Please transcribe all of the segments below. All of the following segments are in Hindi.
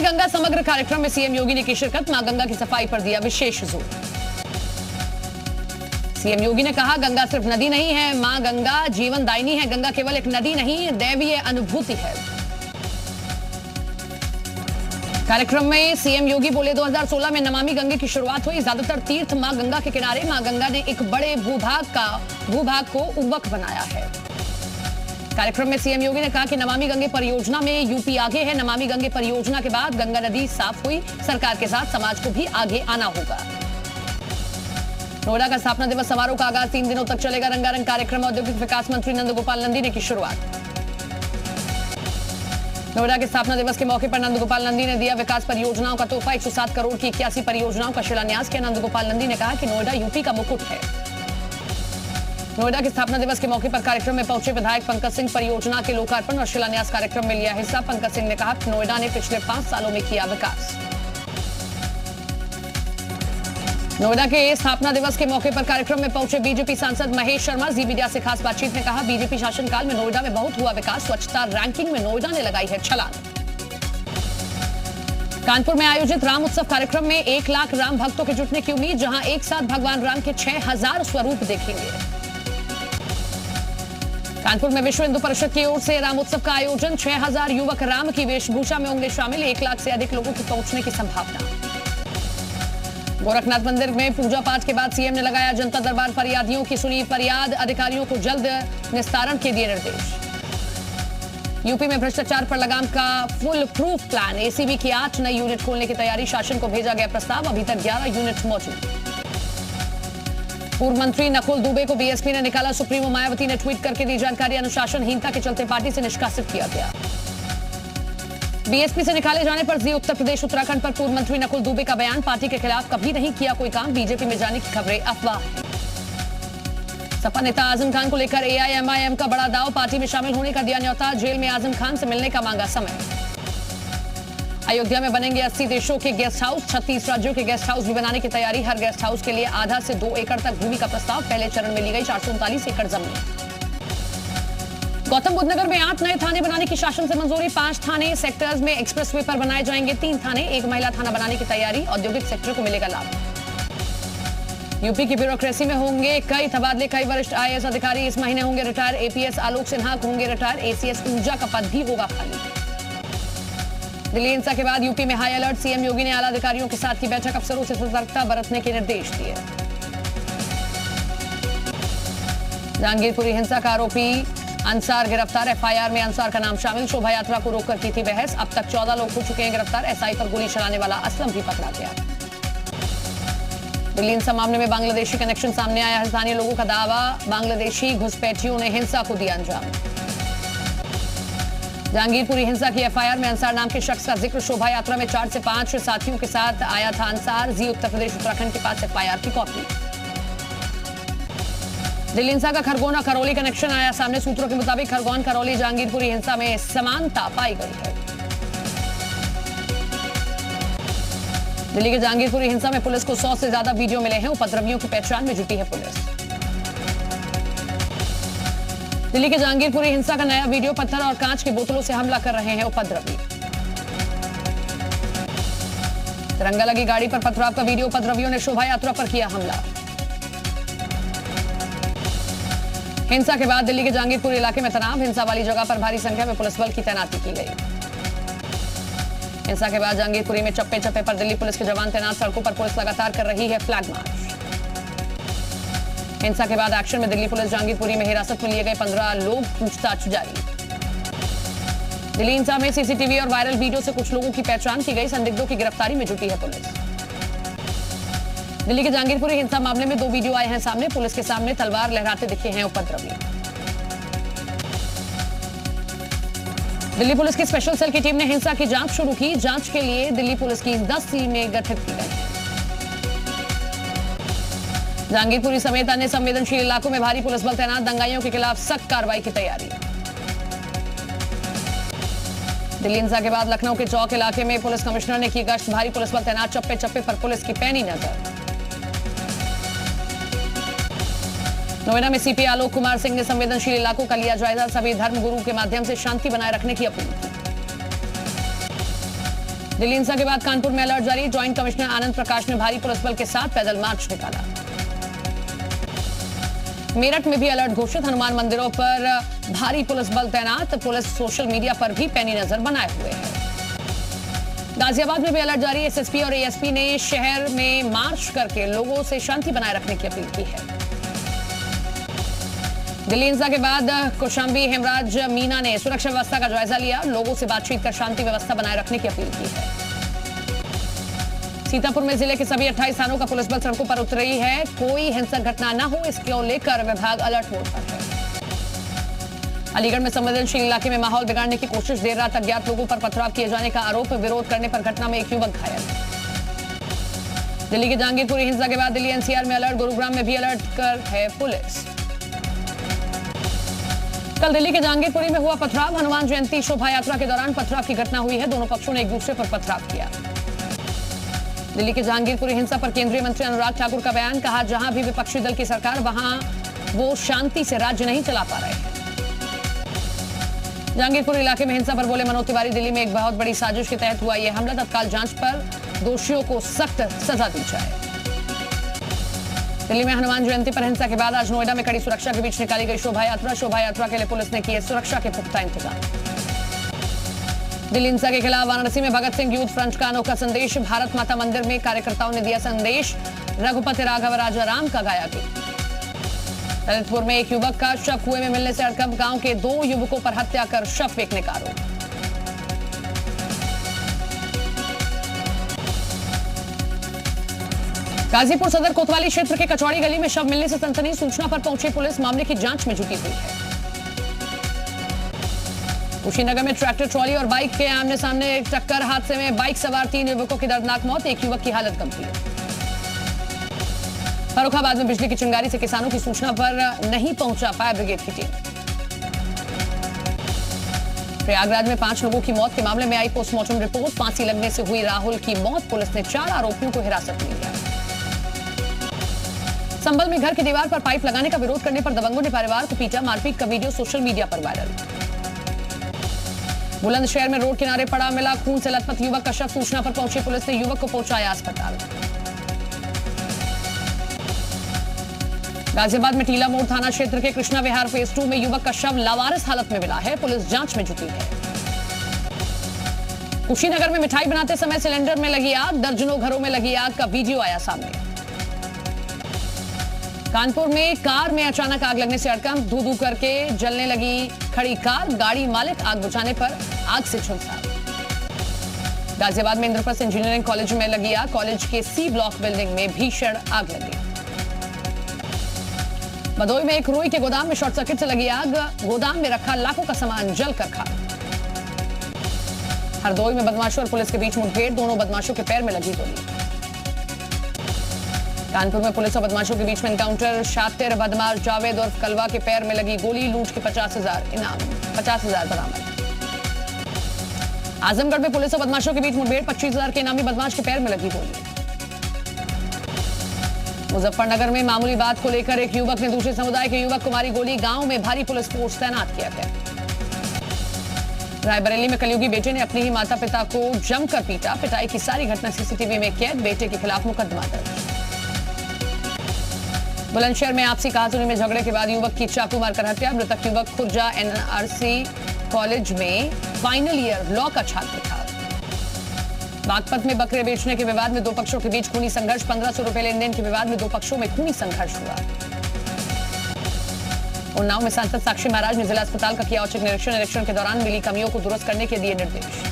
गंगा समग्र कार्यक्रम में सीएम योगी ने की शिरकत। मां गंगा की सफाई पर दिया विशेष जोर। सीएम योगी ने कहा, गंगा सिर्फ नदी नहीं है, मां गंगा जीवन दायिनी है। गंगा केवल एक नदी नहीं, दैवीय अनुभूति है। कार्यक्रम में सीएम योगी बोले, 2016 में नमामि गंगे की शुरुआत हुई। ज्यादातर तीर्थ मां गंगा के किनारे। मां गंगा ने एक बड़े भूभाग को उर्वरक बनाया है। कार्यक्रम में सीएम योगी ने कहा कि नमामि गंगे परियोजना में यूपी आगे है। नमामि गंगे परियोजना के बाद गंगा नदी साफ हुई। सरकार के साथ समाज को भी आगे आना होगा। नोएडा का स्थापना दिवस समारोह का आगाज 3 दिनों तक चलेगा। रंगारंग कार्यक्रम। औद्योगिक विकास मंत्री नंदगोपाल नंदी ने की शुरुआत। नोएडा के स्थापना दिवस के मौके पर नंदगोपाल नंदी ने दिया विकास परियोजनाओं का तोहफा। 107 करोड़ की 81 परियोजनाओं का शिलान्यास किया। नंदगोपाल नंदी ने कहा कि नोएडा यूपी का मुकुट है। नोएडा के स्थापना दिवस के मौके पर कार्यक्रम में पहुंचे विधायक पंकज सिंह परियोजना के लोकार्पण और शिलान्यास कार्यक्रम में लिया हिस्सा। पंकज सिंह ने कहा कि नोएडा ने पिछले 5 सालों में किया विकास। नोएडा के स्थापना दिवस के मौके पर कार्यक्रम में पहुंचे बीजेपी सांसद महेश शर्मा। जी मीडिया से खास बातचीत में कहा, बीजेपी शासनकाल में नोएडा में बहुत हुआ विकास। स्वच्छता रैंकिंग में नोएडा ने लगाई है छलांग। कानपुर में आयोजित राम उत्सव कार्यक्रम में 1 लाख राम भक्तों के जुटने की उम्मीद, जहां एक साथ भगवान राम के 6000 स्वरूप देखेंगे। कानपुर में विश्व हिंदू परिषद की ओर से राम उत्सव का आयोजन। 6000 युवक राम की वेशभूषा में होंगे शामिल। 1 लाख से अधिक लोगों की पहुंचने की संभावना। गोरखनाथ मंदिर में पूजा पाठ के बाद सीएम ने लगाया जनता दरबार। फरियादियों की सुनी फरियाद। अधिकारियों को जल्द निस्तारण के दिए निर्देश। यूपी में भ्रष्टाचार पर लगाम का फुल प्रूफ प्लान। एसीबी की 8 नई यूनिट खोलने की तैयारी। शासन को भेजा गया प्रस्ताव। अभी तक 11 यूनिट मौजूद। पूर्व मंत्री नकुल दुबे को बीएसपी ने निकाला। सुप्रीमो मायावती ने ट्वीट करके दी जानकारी। अनुशासनहीनता के चलते पार्टी से निष्कासित किया गया। बीएसपी से निकाले जाने पर जी उत्तर प्रदेश उत्तराखंड पर पूर्व मंत्री नकुल दुबे का बयान। पार्टी के खिलाफ कभी नहीं किया कोई काम। बीजेपी में जाने की खबरें अफवाह हैं। सपा नेता आजम खान को लेकर एआईएमआईएम का बड़ा दाव। पार्टी में शामिल होने का दिया न्यौता। जेल में आजम खान से मिलने का मांगा समय। अयोध्या में बनेंगे 80 देशों के गेस्ट हाउस। 36 राज्यों के गेस्ट हाउस भी बनाने की तैयारी। हर गेस्ट हाउस के लिए आधा से 2 एकड़ तक भूमि का प्रस्ताव। पहले चरण में ली गई 439 एकड़ जमीन। गौतम बुद्ध नगर में 8 नए थाने बनाने की शासन से मंजूरी। 5 थाने सेक्टर्स में एक्सप्रेसवे पर बनाए जाएंगे। 3 थाने, 1 महिला थाना बनाने की तैयारी। औद्योगिक सेक्टर को मिलेगा लाभ। यूपी की ब्यूरोक्रेसी में होंगे कई तबादले। कई वरिष्ठ आईएएस अधिकारी इस महीने होंगे रिटायर। एपीएस आलोक सिन्हा होंगे रिटायर। एसीएस ऊर्जा का पद भी होगा खाली। दिल्ली हिंसा के बाद यूपी में हाई अलर्ट। सीएम योगी ने आला अधिकारियों के साथ की बैठक। अफसरों से सतर्कता बरतने के निर्देश दिए। जहांगीरपुरी हिंसा का आरोपी अंसार गिरफ्तार। एफआईआर में अंसार का नाम शामिल। शोभा यात्रा को रोककर की थी बहस। अब तक 14 लोग हो चुके हैं गिरफ्तार। एसआई पर गोली चलाने वाला असलम भी पकड़ा गया। दिल्ली हिंसा मामले में बांग्लादेशी कनेक्शन सामने आया है। स्थानीय लोगों का दावा, बांग्लादेशी घुसपैठियों ने हिंसा को दिया अंजाम। जहांगीरपुरी हिंसा की एफआईआर में अंसार नाम के शख्स का जिक्र। शोभा यात्रा में 4 से 5 साथियों के साथ आया था अंसार। जी उत्तर प्रदेश उत्तराखंड के पास एफआईआर की कॉपी। दिल्ली हिंसा का खरगोन और करौली कनेक्शन आया सामने। सूत्रों के मुताबिक खरगोन करौली जहांगीरपुरी हिंसा में समानता पाई गई है। दिल्ली के जहांगीरपुरी हिंसा में पुलिस को 100 से ज्यादा वीडियो मिले हैं। उपद्रवियों की पहचान में जुटी है पुलिस। दिल्ली के जहांगीरपुरी हिंसा का नया वीडियो। पत्थर और कांच की बोतलों से हमला कर रहे हैं उपद्रवी। तिरंगा लगी गाड़ी पर पथराव का वीडियो। उपद्रवियों ने शोभा यात्रा पर किया हमला। हिंसा के बाद दिल्ली के जहांगीरपुर इलाके में तनाव। हिंसा वाली जगह पर भारी संख्या में पुलिस बल की तैनाती की गई। हिंसा के बाद जहांगीरपुरी में चप्पे चप्पे पर दिल्ली पुलिस के जवान तैनात। सड़कों पर पुलिस लगातार कर रही है फ्लैग मार्च। हिंसा के बाद एक्शन में दिल्ली पुलिस। जहांगीरपुरी में हिरासत में लिए गए 15 लोग। पूछताछ जारी। दिल्ली हिंसा में सीसीटीवी और वायरल वीडियो से कुछ लोगों की पहचान की गई। संदिग्धों की गिरफ्तारी में जुटी है पुलिस। दिल्ली के जहांगीरपुरी हिंसा मामले में 2 वीडियो आए हैं सामने। पुलिस के सामने तलवार लहराते दिखे हैं उपद्रवी। दिल्ली पुलिस की स्पेशल सेल की टीम ने हिंसा की जांच शुरू की। जांच के लिए दिल्ली पुलिस की 10 टीमें गठित की गई। जहांगीरपुरी समेत अन्य संवेदनशील इलाकों में भारी पुलिस बल तैनात। दंगाइयों के खिलाफ सख्त कार्रवाई की तैयारी। दिल्ली हिंसा के बाद लखनऊ के चौक इलाके में पुलिस कमिश्नर ने की गश्त। भारी पुलिस बल तैनात। चप्पे चप्पे पर पुलिस की पैनी नजर। नोएडा में सीपी आलोक कुमार सिंह ने संवेदनशील इलाकों का लिया जायजा। सभी धर्मगुरु के माध्यम से शांति बनाए रखने की अपील की। दिल्ली हिंसा के बाद कानपुर में अलर्ट जारी। ज्वाइंट कमिश्नर आनंद प्रकाश ने भारी पुलिस बल के साथ पैदल मार्च निकाला। मेरठ में भी अलर्ट घोषित। हनुमान मंदिरों पर भारी पुलिस बल तैनात। पुलिस सोशल मीडिया पर भी पैनी नजर बनाए हुए है। गाजियाबाद में भी अलर्ट जारी। एसएसपी और एएसपी ने शहर में मार्च करके लोगों से शांति बनाए रखने की अपील की है। दिल्ली हिंसा के बाद कौशांबी हेमराज मीना ने सुरक्षा व्यवस्था का जायजा लिया। लोगों से बातचीत कर शांति व्यवस्था बनाए रखने की अपील की है। सीतापुर में जिले के सभी 28 थानों का पुलिस बल सड़कों पर उतरी है। कोई हिंसक घटना न हो, इसको लेकर विभाग अलर्ट मोड पर है। अलीगढ़ में संवेदनशील इलाके में माहौल बिगाड़ने की कोशिश। देर रात अज्ञात लोगों पर पथराव किए जाने का आरोप। विरोध करने पर घटना में एक युवक घायल। दिल्ली के जहांगीरपुरी हिंसा के बाद दिल्ली एनसीआर में अलर्ट। गुरुग्राम में भी अलर्ट कर है पुलिस। कल दिल्ली के जहांगीरपुरी में हुआ पथराव। हनुमान जयंती शोभा यात्रा के दौरान पथराव की घटना हुई है। दोनों पक्षों ने एक दूसरे पर पथराव किया। दिल्ली के जहांगीरपुरी हिंसा पर केंद्रीय मंत्री अनुराग ठाकुर का बयान। कहा, जहां भी विपक्षी दल की सरकार, वहां वो शांति से राज्य नहीं चला पा रहे हैं। जहांगीरपुर इलाके में हिंसा पर बोले मनोज तिवारी, दिल्ली में एक बहुत बड़ी साजिश के तहत हुआ यह हमला। तत्काल जांच पर दोषियों को सख्त सजा दी जाए। दिल्ली में हनुमान जयंती पर हिंसा के बाद आज नोएडा में कड़ी सुरक्षा के बीच निकाली गई शोभा यात्रा। शोभा यात्रा के लिए पुलिस ने किए सुरक्षा के पुख्ता इंतजाम। दिल्ली हिंसा के खिलाफ वाराणसी में भगत सिंह यूथ फ्रंट का अनोखा संदेश। भारत माता मंदिर में कार्यकर्ताओं ने दिया संदेश। रघुपति राघव राजा राम का गाया गीत। ललितपुर में एक युवक का शव कुएं में मिलने से हड़कंप। गांव के 2 युवकों पर हत्या कर शव फेंकने का आरोप। गाजीपुर सदर कोतवाली क्षेत्र के कचौड़ी गली में शव मिलने से सनसनी। सूचना पर पहुंची पुलिस मामले की जांच में जुटी हुई है। कुशीनगर में ट्रैक्टर ट्रॉली और बाइक के आमने सामने टक्कर। हादसे में बाइक सवार 3 युवकों की दर्दनाक मौत। एक युवक की हालत गंभीर। फर्रुखाबाद में बिजली की चिंगारी से किसानों की सूचना पर नहीं पहुंचा फायर ब्रिगेड की टीम। प्रयागराज में 5 लोगों की मौत के मामले में आई पोस्टमार्टम रिपोर्ट। फांसी लगने से हुई राहुल की मौत। पुलिस ने 4 आरोपियों को हिरासत में लिया। संभल में घर की दीवार पर पाइप लगाने का विरोध करने पर दबंगों ने परिवार को पीटा। मारपीट का वीडियो सोशल मीडिया पर वायरल। बुलंदशहर में रोड किनारे पड़ा मिला खून से लथपथ युवक का शव। सूचना पर पहुंची पुलिस ने युवक को पहुंचाया अस्पताल। गाजियाबाद में टीला मोड़ थाना क्षेत्र के कृष्णा विहार फेज 2 में युवक का शव लावारिस हालत में मिला है। पुलिस जांच में जुटी है। कुशीनगर में मिठाई बनाते समय सिलेंडर में लगी आग। दर्जनों घरों में लगी आग का वीडियो आया सामने। कानपुर में कार में अचानक आग लगने से हड़कंप। धू धू करके जलने लगी खड़ी कार। गाड़ी मालिक आग बुझाने पर आग से झुलसा। गाजियाबाद में इंद्रप्रस्थ इंजीनियरिंग कॉलेज में लगी आग। कॉलेज के सी ब्लॉक बिल्डिंग में भीषण आग लगी। भदोई में एक रुई के गोदाम में शॉर्ट सर्किट से लगी आग। गोदाम में रखा लाखों का सामान जलकर खाक। हरदोई में बदमाशों और पुलिस के बीच मुठभेड़। दोनों बदमाशों के पैर में लगी गोली। कानपुर में पुलिस और बदमाशों के बीच में एनकाउंटर। शातिर बदमाश जावेद और कलवा के पैर में लगी गोली। लूट के 50,000 इनाम। 50,000 बरामद। आजमगढ़ में पुलिस और बदमाशों के बीच मुठभेड़। 25,000 के इनामी बदमाश के पैर में लगी गोली। मुजफ्फरनगर में मामूली बात को लेकर एक युवक ने दूसरे समुदाय के युवक को मारी गोली। गांव में भारी पुलिस फोर्स तैनात किया गया। रायबरेली में कलयुगी बेटे ने अपने ही माता पिता को जमकर पीटा। पिटाई की सारी घटना सीसीटीवी में कैद। बेटे के खिलाफ मुकदमा दर्ज। बुलंदशहर में आपसी कहासुनी में झगड़े के बाद युवक की चाकू मारकर हत्या। मृतक युवक खुर्जा एनआरसी कॉलेज में फाइनल ईयर लॉ का छात्र था। बागपत में बकरे बेचने के विवाद में 2 पक्षों के बीच खूनी संघर्ष। 1500 रुपए लेन देन के विवाद में 2 पक्षों में खूनी संघर्ष हुआ। उन्नाव में सांसद साक्षी महाराज ने जिला अस्पताल का किया औचक निरीक्षण। निरीक्षण के दौरान मिली कमियों को दुरुस्त करने के दिए निर्देश।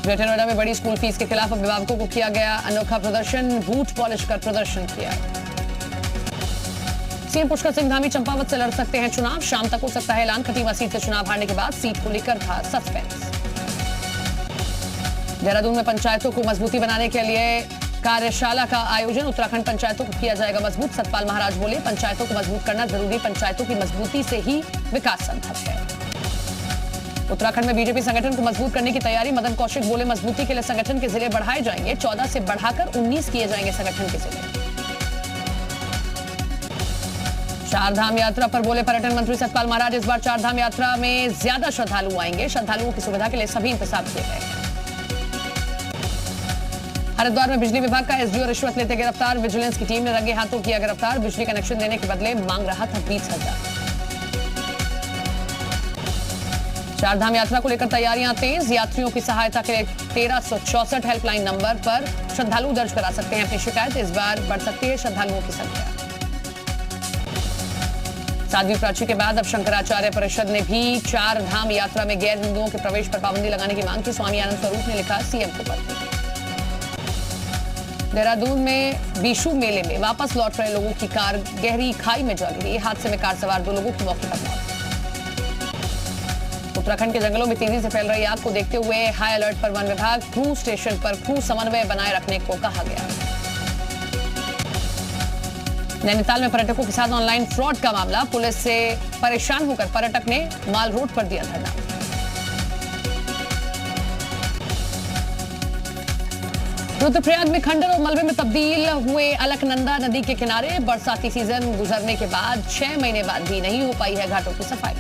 ग्रेटर नोएडा में बड़ी स्कूल फीस के खिलाफ अभिभावकों को किया गया अनोखा प्रदर्शन। बूट पॉलिश कर प्रदर्शन किया। सीएम पुष्कर सिंह धामी चंपावत से लड़ सकते हैं चुनाव। शाम तक हो सकता है ऐलान। खटीमा सीट से चुनाव हारने के बाद सीट को लेकर था सस्पेंस। देहरादून में पंचायतों को मजबूती बनाने के लिए कार्यशाला का आयोजन। उत्तराखंड पंचायतों को किया जाएगा मजबूत। सतपाल महाराज बोले, पंचायतों को मजबूत करना जरूरी। पंचायतों की मजबूती से ही विकास संभव है। उत्तराखंड में बीजेपी संगठन को मजबूत करने की तैयारी। मदन कौशिक बोले, मजबूती के लिए संगठन के जिले बढ़ाए जाएंगे। 14 से बढ़ाकर 19 किए जाएंगे संगठन के जिले। चारधाम यात्रा पर बोले पर्यटन मंत्री सतपाल महाराज, इस बार चारधाम यात्रा में ज्यादा श्रद्धालु आएंगे। श्रद्धालुओं की सुविधा के लिए सभी इंतजाम किए गए हैं। हरिद्वार में बिजली विभाग का एसडीओ रिश्वत लेते गिरफ्तार, विजिलेंस की टीम ने रंगे हाथों किया गिरफ्तार। बिजली कनेक्शन देने के बदले मांग रहा था 20,000। चारधाम यात्रा को लेकर तैयारियां तेज, यात्रियों की सहायता के लिए 1364 हेल्पलाइन नंबर पर श्रद्धालु दर्ज करा सकते हैं अपनी शिकायत। इस बार बढ़ सकती है श्रद्धालुओं की संख्या। साध्वी प्राची के बाद अब शंकराचार्य परिषद ने भी चार धाम यात्रा में गैर हिंदुओं के प्रवेश पर पाबंदी लगाने की मांग की। स्वामी आनंद स्वरूप ने लिखा सीएम को पत्र। देहरादून में बीशू मेले में वापस लौट रहे लोगों की कार गहरी खाई में जल गई। हादसे में कार सवार 2 लोगों की मौके पर मौत। उत्तराखंड के जंगलों में तेजी से फैल रही आग को देखते हुए हाई अलर्ट पर वन विभाग। क्रूज स्टेशन पर क्रूज समन्वय बनाए रखने को कहा गया। नैनीताल में पर्यटकों के साथ ऑनलाइन फ्रॉड का मामला, पुलिस से परेशान होकर पर्यटक ने माल रोड पर दिया धरना। रुद्रप्रयाग में खंडर और मलबे में तब्दील हुए अलकनंदा नदी के किनारे। बरसाती सीजन गुजरने के बाद 6 महीने बाद भी नहीं हो पाई है घाटों की सफाई।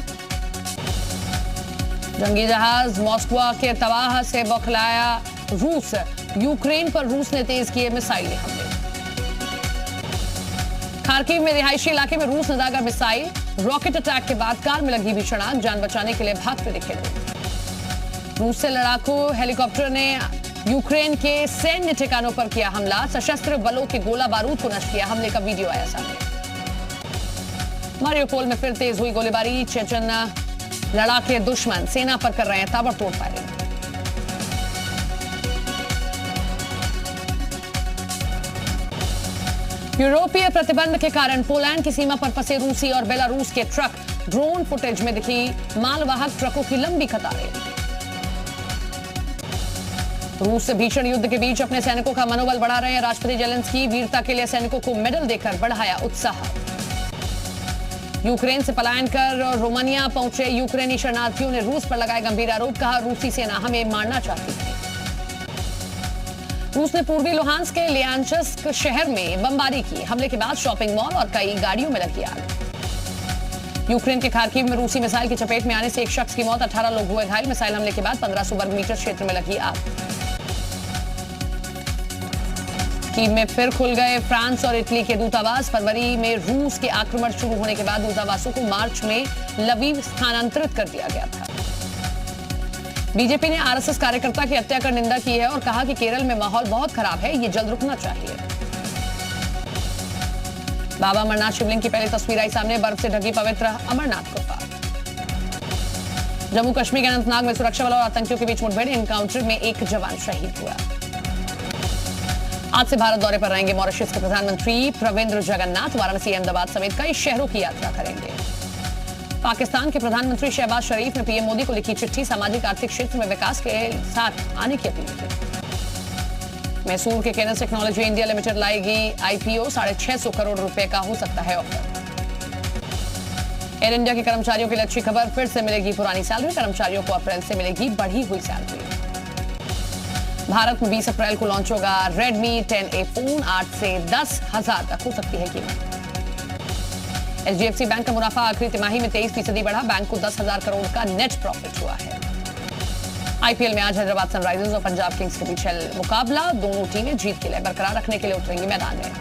जंगी जहाज मॉस्को के तबाह से बौखलाया रूस, यूक्रेन पर रूस ने तेज किए मिसाइली हमले। खार्किव में रिहायशी इलाके में रूस ने दागा मिसाइल, रॉकेट अटैक के बाद कार में लगी भीषण आग, जान बचाने के लिए भागते दिखे लोग। रूस से लड़ाकू हेलीकॉप्टर ने यूक्रेन के सैन्य ठिकानों पर किया हमला, सशस्त्र बलों के गोला बारूद को नष्ट किया। हमले का वीडियो आया सामने। मारियोपोल में फिर तेज हुई गोलीबारी, चेचन लड़ाके दुश्मन सेना पर कर रहे हैं ताबड़तोड़ फायरिंग। यूरोपीय प्रतिबंध के कारण पोलैंड की सीमा पर फंसे रूसी और बेलारूस के ट्रक। ड्रोन फुटेज में दिखी मालवाहक ट्रकों की लंबी कतारें। रूस से भीषण युद्ध के बीच अपने सैनिकों का मनोबल बढ़ा रहे हैं राष्ट्रपति जेलेंस्की। वीरता के लिए सैनिकों को मेडल देकर बढ़ाया उत्साह। यूक्रेन से पलायन कर रोमानिया पहुंचे यूक्रेनी शरणार्थियों ने रूस पर लगाए गंभीर आरोप, कहा रूसी सेना हमें मारना चाहती थी। रूस ने पूर्वी लुहांस्क के लियांचस्क शहर में बमबारी की। हमले के बाद शॉपिंग मॉल और कई गाड़ियों में लगी आग। यूक्रेन के खार्किव में रूसी मिसाइल की चपेट में आने से एक शख्स की मौत, 18 लोग हुए घायल। मिसाइल हमले के बाद 1500 वर्ग मीटर क्षेत्र में लगी आग। कीव में फिर खुल गए फ्रांस और इटली के दूतावास। फरवरी में रूस के आक्रमण शुरू होने के बाद दूतावासों को मार्च में लवीव स्थानांतरित कर दिया गया था। बीजेपी ने आरएसएस कार्यकर्ता की हत्या कर निंदा की है और कहा कि केरल में माहौल बहुत खराब है, ये जल्द रुकना चाहिए। बाबा अमरनाथ शिवलिंग की पहली तस्वीर आई सामने, बर्फ से ढकी पवित्र अमरनाथ गुफा। जम्मू कश्मीर के अनंतनाग में सुरक्षा बलों और आतंकियों के बीच मुठभेड़, एनकाउंटर में एक जवान शहीद हुआ। आज से भारत दौरे पर रहेंगे मॉरिशस के प्रधानमंत्री प्रविंद्र जगन्नाथ। वाराणसी, अहमदाबाद समेत कई शहरों की यात्रा करेंगे। पाकिस्तान के प्रधानमंत्री शहबाज शरीफ ने पीएम मोदी को लिखी चिट्ठी, सामाजिक आर्थिक क्षेत्र में विकास के साथ आने की अपील की। मैसूर के केनस टेक्नोलॉजी इंडिया लिमिटेड लाएगी आईपीओ, 650 करोड़ रुपए का हो सकता है ऑफर। एयर इंडिया के कर्मचारियों के लिए अच्छी खबर, फिर से मिलेगी पुरानी सैलरी। कर्मचारियों को अप्रैल से मिलेगी बढ़ी हुई सैलरी। भारत में 20 अप्रैल को लॉन्च होगा रेडमी 10A फोन, 8 से 10,000 तक हो सकती है कीमत। एचडीएफसी बैंक का मुनाफा आखिरी तिमाही में 23% बढ़ा, बैंक को 10,000 करोड़ का नेट प्रॉफिट हुआ है। आईपीएल में आज हैदराबाद सनराइजर्स और पंजाब किंग्स के बीच मुकाबला, दोनों टीमें जीत के लिए बरकरार रखने के लिए उतरेंगी मैदान में।